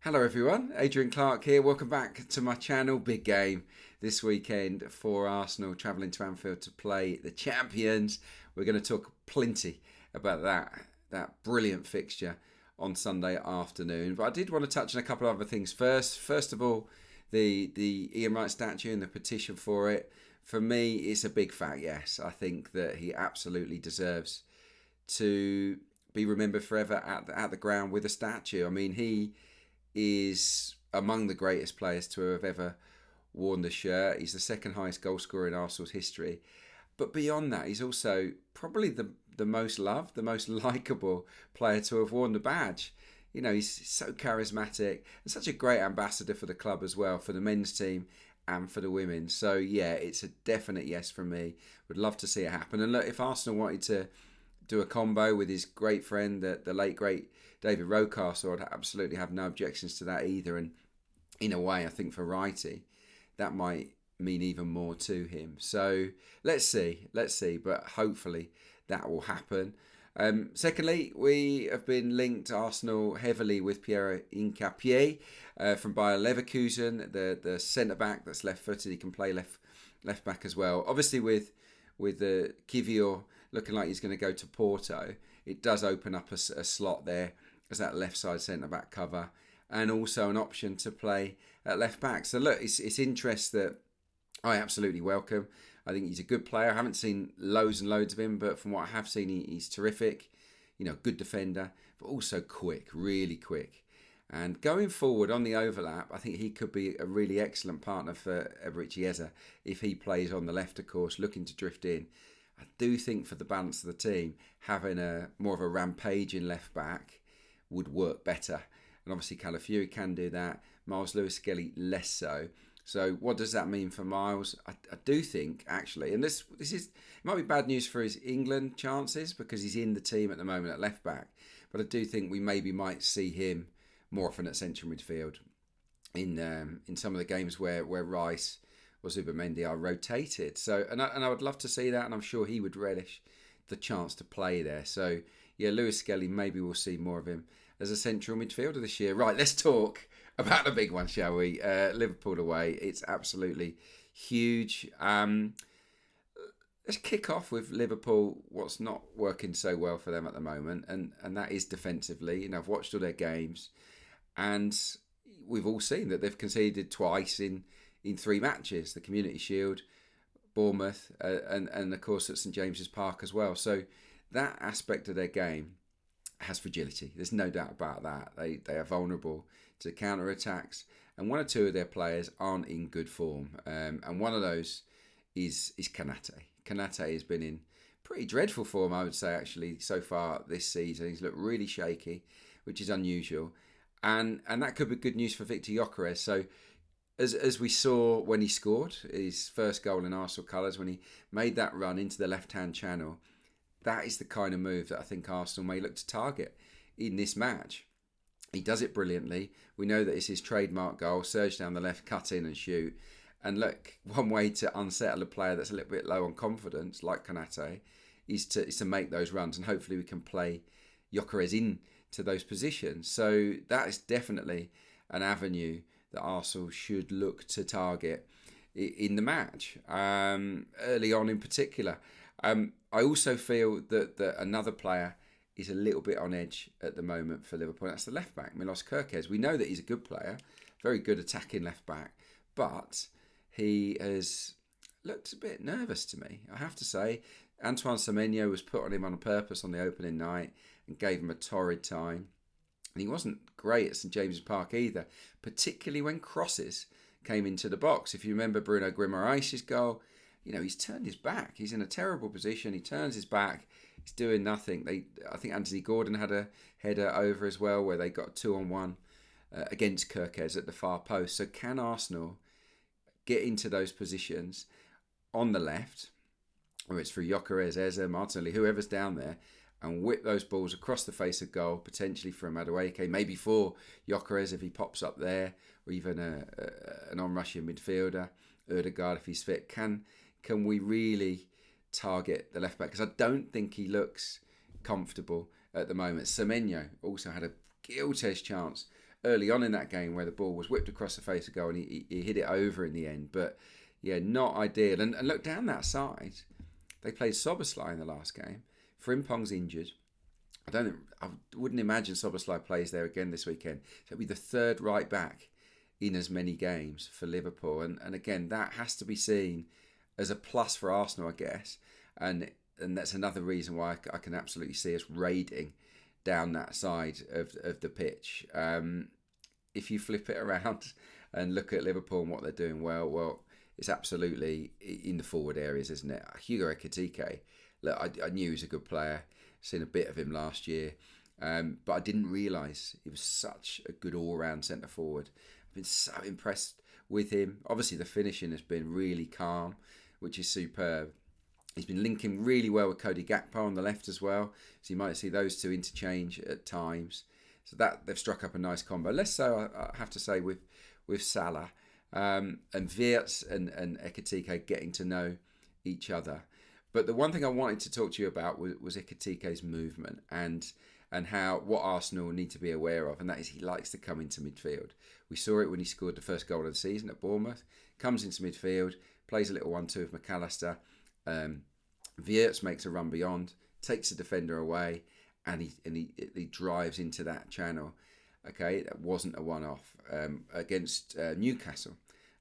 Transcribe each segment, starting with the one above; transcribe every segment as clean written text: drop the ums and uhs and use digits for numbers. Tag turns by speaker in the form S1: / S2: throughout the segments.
S1: Hello everyone, Adrian Clarke here. Welcome back to my channel. Big game this weekend for Arsenal, travelling to Anfield to play the champions. We're going to talk plenty about that brilliant fixture on Sunday afternoon. But I did want to touch on a couple of other things first. First of all, the Ian Wright statue and the petition for it. For me, it's a big fat yes. I think that he absolutely deserves to be remembered forever at the ground with a statue. I mean, he is among the greatest players to have ever worn the shirt. He's the second highest goal scorer in Arsenal's history. But beyond that, he's also probably the most loved, the most likeable player to have worn the badge. You know, he's so charismatic and such a great ambassador for the club as well, for the men's team and for the women. So, yeah, it's a definite yes from me. Would love to see it happen. And look, if Arsenal wanted to do a combo with his great friend, the late great David Rocastle, I'd absolutely have no objections to that either. And in a way, I think for Wrighty, that might mean even more to him. So let's see. But hopefully that will happen. Secondly, we have been linked Arsenal heavily with Piero Hincapie from Bayer Leverkusen, the centre back that's left-footed. He can play left back as well. Obviously, with the Kivior looking like he's going to go to Porto, it does open up a slot there as that left side centre back cover, and also an option to play at left back. So look, it's interest that I absolutely welcome. I think he's a good player. I haven't seen loads and loads of him, but from what I have seen, he's terrific. You know, good defender, but also quick, really quick. And going forward on the overlap, I think he could be a really excellent partner for Eberechi Eze if he plays on the left, of course, looking to drift in. I do think for the balance of the team, having a more of a rampaging left back would work better. And obviously Calafiori can do that. Myles, Lewis-Skelly less so. So what does that mean for Myles? I do think, actually, and this is, it might be bad news for his England chances because he's in the team at the moment at left back. But I do think we maybe might see him more often at central midfield in some of the games where Rice or Zubimendi are rotated. So and I would love to see that, and I'm sure he would relish the chance to play there. So yeah, Lewis-Skelly, maybe we'll see more of him as a central midfielder this year. Right, let's talk about the big one, shall we? Liverpool away. It's absolutely huge. Let's kick off with Liverpool, what's not working so well for them at the moment, and that is defensively. You know, I've watched all their games, and we've all seen that they've conceded twice in 3 matches. The Community Shield, Bournemouth, and of course at St James's Park as well. So that aspect of their game has fragility. There's no doubt about that. They are vulnerable to counter-attacks, and 1 or 2 of their players aren't in good form. And one of those is Konate. Konate has been in pretty dreadful form, I would say, actually, so far this season. He's looked really shaky, which is unusual. And that could be good news for Victor Gyökeres. So as we saw when he scored his first goal in Arsenal colours, when he made that run into the left-hand channel, that is the kind of move that I think Arsenal may look to target in this match. He does it brilliantly. We know that it's his trademark goal, surge down the left, cut in and shoot. And look, one way to unsettle a player that's a little bit low on confidence, like Konate, is to make those runs. And hopefully we can play Gyökeres into those positions. So that is definitely an avenue that Arsenal should look to target in the match, early on in particular. I also feel that another player is a little bit on edge at the moment for Liverpool. That's the left back, Myles Kirkes. We know that he's a good player, very good attacking left back, but he has looked a bit nervous to me, I have to say. Antoine Semenyo was put on him on purpose on the opening night and gave him a torrid time. And he wasn't great at St James's Park either, particularly when crosses came into the box. If you remember Bruno Guimaraes' goal, you know, he's turned his back. He's in a terrible position. He turns his back. He's doing nothing. I think Anthony Gordon had a header over as well where they got 2-on-1 against Kirkes at the far post. So can Arsenal get into those positions on the left, whether it's through Gyökeres, Eze, Martinelli, whoever's down there, and whip those balls across the face of goal, potentially for Madueke, maybe for Gyökeres if he pops up there, or even an on-rushing midfielder, Ødegaard if he's fit. Can we really target the left back? Because I don't think he looks comfortable at the moment. Semenyo also had a gilt-edged chance early on in that game where the ball was whipped across the face of goal and he hit it over in the end. But yeah, not ideal. And look, down that side, they played Soboslai in the last game. Frimpong's injured. I wouldn't imagine Soboslai plays there again this weekend. So it'll be the third right back in as many games for Liverpool. And again, that has to be seen as a plus for Arsenal, I guess. And that's another reason why I can absolutely see us raiding down that side of the pitch. If you flip it around and look at Liverpool and what they're doing well, it's absolutely in the forward areas, isn't it? Hugo Ekitike, look, I knew he was a good player. Seen a bit of him last year, but I didn't realise he was such a good all-round centre forward. I've been so impressed with him. Obviously, the finishing has been really calm, which is superb. He's been linking really well with Cody Gakpo on the left as well, so you might see those two interchange at times. So that they've struck up a nice combo. Less so, I have to say, with Salah and Wirtz and Ekitike getting to know each other. But the one thing I wanted to talk to you about was Ekitike's movement and what Arsenal need to be aware of, and that is he likes to come into midfield. We saw it when he scored the first goal of the season at Bournemouth. Comes into midfield, plays a little 1-2 with McAllister. Wirtz makes a run beyond, takes the defender away, and he drives into that channel. Okay, that wasn't a one-off against Newcastle.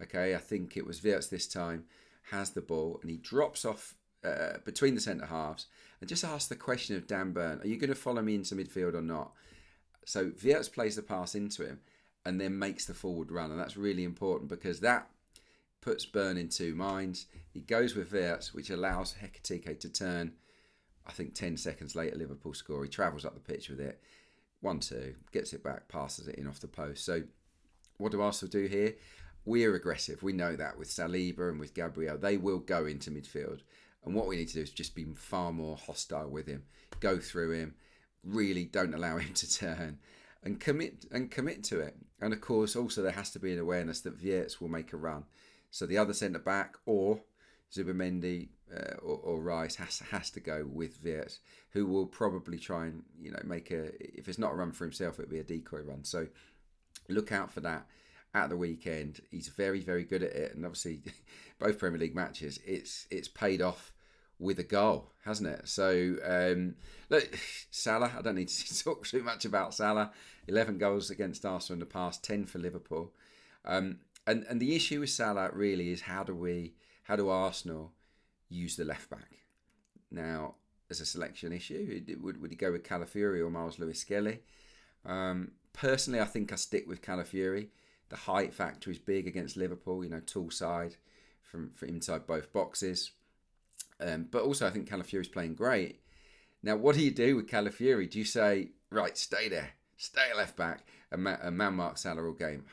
S1: Okay, I think it was Wirtz this time, has the ball, and he drops off between the centre halves and just ask the question of Dan Burn, are you going to follow me into midfield or not? So Wirtz plays the pass into him and then makes the forward run, and that's really important because that puts Burn in two minds. He goes with Wirtz, which allows Ekitike to turn. I think 10 seconds later Liverpool score. He travels up the pitch with it, 1-2, gets it back, passes it in off the post. So what do Arsenal do here? We're aggressive. We know that with Saliba and with Gabriel, they will go into midfield. And what we need to do is just be far more hostile with him, go through him, really don't allow him to turn, and commit to it. And of course, also there has to be an awareness that Wirtz will make a run. So the other centre back or Zubimendi or Rice has to go with Wirtz, who will probably try and make if it's not a run for himself, it'll be a decoy run. So look out for that. At the weekend, he's very, very good at it, and obviously, both Premier League matches, it's paid off with a goal, hasn't it? So, look, Salah. I don't need to talk too much about Salah. 11 goals against Arsenal in the past, 10 for Liverpool, and the issue with Salah really is how do Arsenal use the left back? Now, as a selection issue, would he go with Calafiori or Myles Lewis-Skelly? Personally, I think I stick with Calafiori. The height factor is big against Liverpool, tall side from inside both boxes. But also I think Calafiori's playing great. Now, what do you do with Calafiori? Do you say, right, stay there, stay at left back and man mark Salah all game?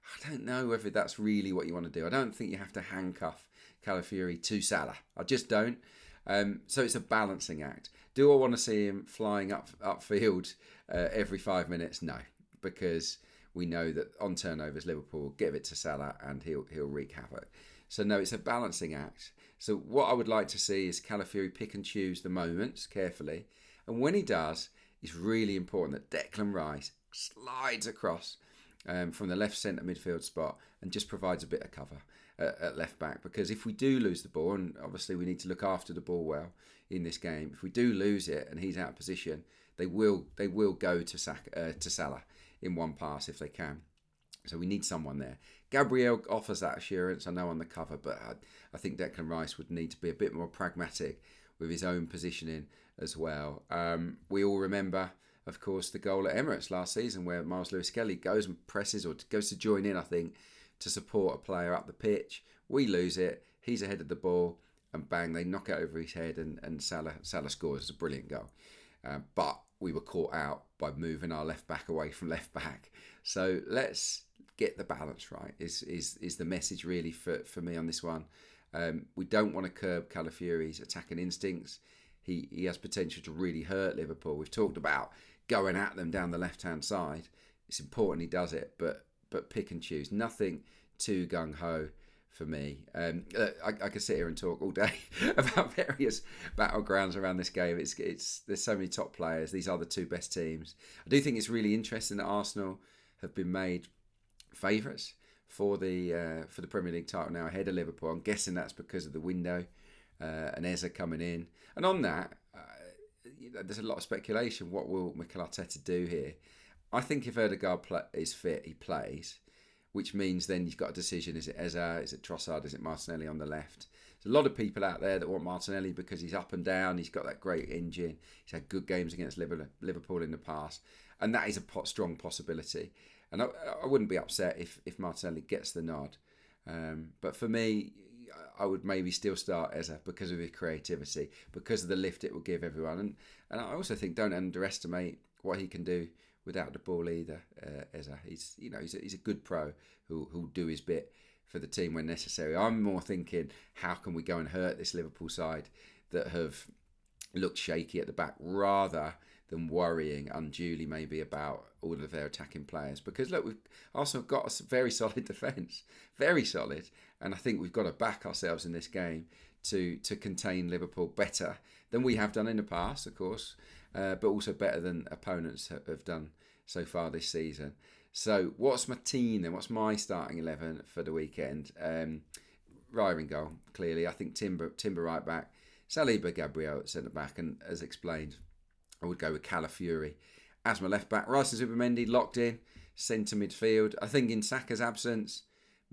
S1: I don't know whether that's really what you want to do. I don't think you have to handcuff Calafiori to Salah. I just don't. So it's a balancing act. Do I want to see him flying upfield every 5 minutes? No, because we know that on turnovers, Liverpool will give it to Salah and he'll wreak havoc. So no, it's a balancing act. So what I would like to see is Calafiori pick and choose the moments carefully. And when he does, it's really important that Declan Rice slides across from the left centre midfield spot and just provides a bit of cover at left back. Because if we do lose the ball, and obviously we need to look after the ball well in this game, if we do lose it and he's out of position, they will go to Salah in one pass if they can. So we need someone there. Gabriel offers that assurance, I know, on the cover, but I think Declan Rice would need to be a bit more pragmatic with his own positioning as well. We all remember, of course, the goal at Emirates last season where Myles Lewis-Skelly goes and presses or goes to join in, I think, to support a player up the pitch. We lose it. He's ahead of the ball and bang, they knock it over his head and Salah scores. It's a brilliant goal. But we were caught out by moving our left back away from left back. So let's get the balance right is the message really for me on this one. We don't want to curb Calafiori's attacking instincts. He has potential to really hurt Liverpool. We've talked about going at them down the left-hand side. It's important he does it, but pick and choose. Nothing too gung-ho for me. I could sit here and talk all day about various battlegrounds around this game. There's so many top players. These are the two best teams. I do think it's really interesting that Arsenal have been made favourites for the Premier League title now ahead of Liverpool. I'm guessing that's because of the window and Eze coming in. And on that, there's a lot of speculation. What will Mikel Arteta do here? I think if Ødegaard is fit, he plays, which means then you've got a decision. Is it Eze? Is it Trossard? Is it Martinelli on the left? There's a lot of people out there that want Martinelli because he's up and down. He's got that great engine. He's had good games against Liverpool in the past. And that is a strong possibility. And I wouldn't be upset if Martinelli gets the nod. But for me, I would maybe still start Eze because of his creativity, because of the lift it will give everyone. And I also think don't underestimate what he can do without the ball either. Eze, he's a good pro who'll do his bit for the team when necessary. I'm more thinking, how can we go and hurt this Liverpool side that have looked shaky at the back, rather than worrying unduly maybe about all of their attacking players. Because look, Arsenal got a very solid defence, very solid, and I think we've got to back ourselves in this game to contain Liverpool better than we have done in the past, of course, but also better than opponents have done so far this season. So what's my team then? What's my starting 11 for the weekend? Raya in goal, clearly. I think Timber right back, Saliba, Gabriel at centre back, and as explained, I would go with Calafiori as my left back. Rice and Zubimendi locked in, centre midfield. I think in Saka's absence,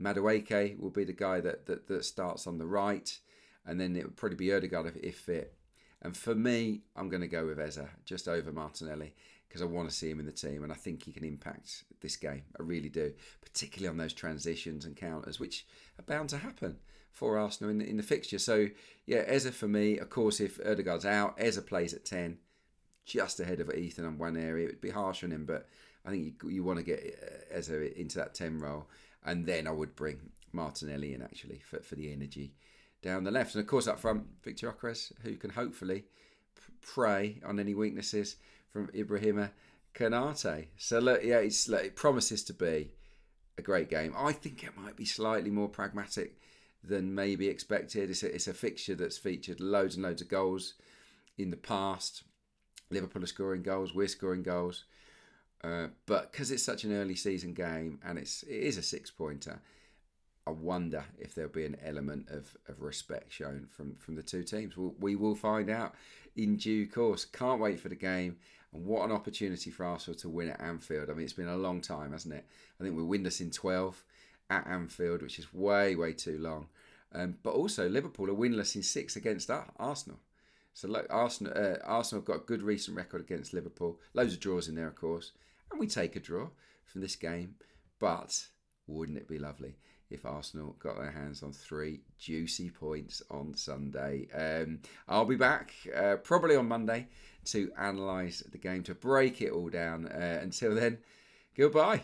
S1: Madueke will be the guy that starts on the right, and then it would probably be Ødegaard if fit. And for me, I'm going to go with Eze just over Martinelli because I want to see him in the team, and I think he can impact this game. I really do, particularly on those transitions and counters, which are bound to happen for Arsenal in the fixture. So yeah, Eze for me. Of course, if Ødegaard's out, Eze plays at 10. Just ahead of Ethan on one area. It would be harsh on him, but I think you want to get Eze into that 10 role. And then I would bring Martinelli in, actually, for the energy down the left. And of course, up front, Victor Gyökeres, who can hopefully prey on any weaknesses from Ibrahima Konate. So look, yeah, it promises to be a great game. I think it might be slightly more pragmatic than maybe expected. It's a fixture that's featured loads and loads of goals in the past. Liverpool are scoring goals, we're scoring goals. But because it's such an early season game and it is a 6-pointer, I wonder if there'll be an element of respect shown from the two teams. We will find out in due course. Can't wait for the game. And what an opportunity for Arsenal to win at Anfield. I mean, it's been a long time, hasn't it? I think we're winless in 12 at Anfield, which is way, way too long. But also, Liverpool are winless in 6 against Arsenal. So look, Arsenal have got a good recent record against Liverpool. Loads of draws in there, of course. And we take a draw from this game. But wouldn't it be lovely if Arsenal got their hands on 3 juicy points on Sunday? I'll be back probably on Monday to analyse the game, to break it all down. Until then, goodbye.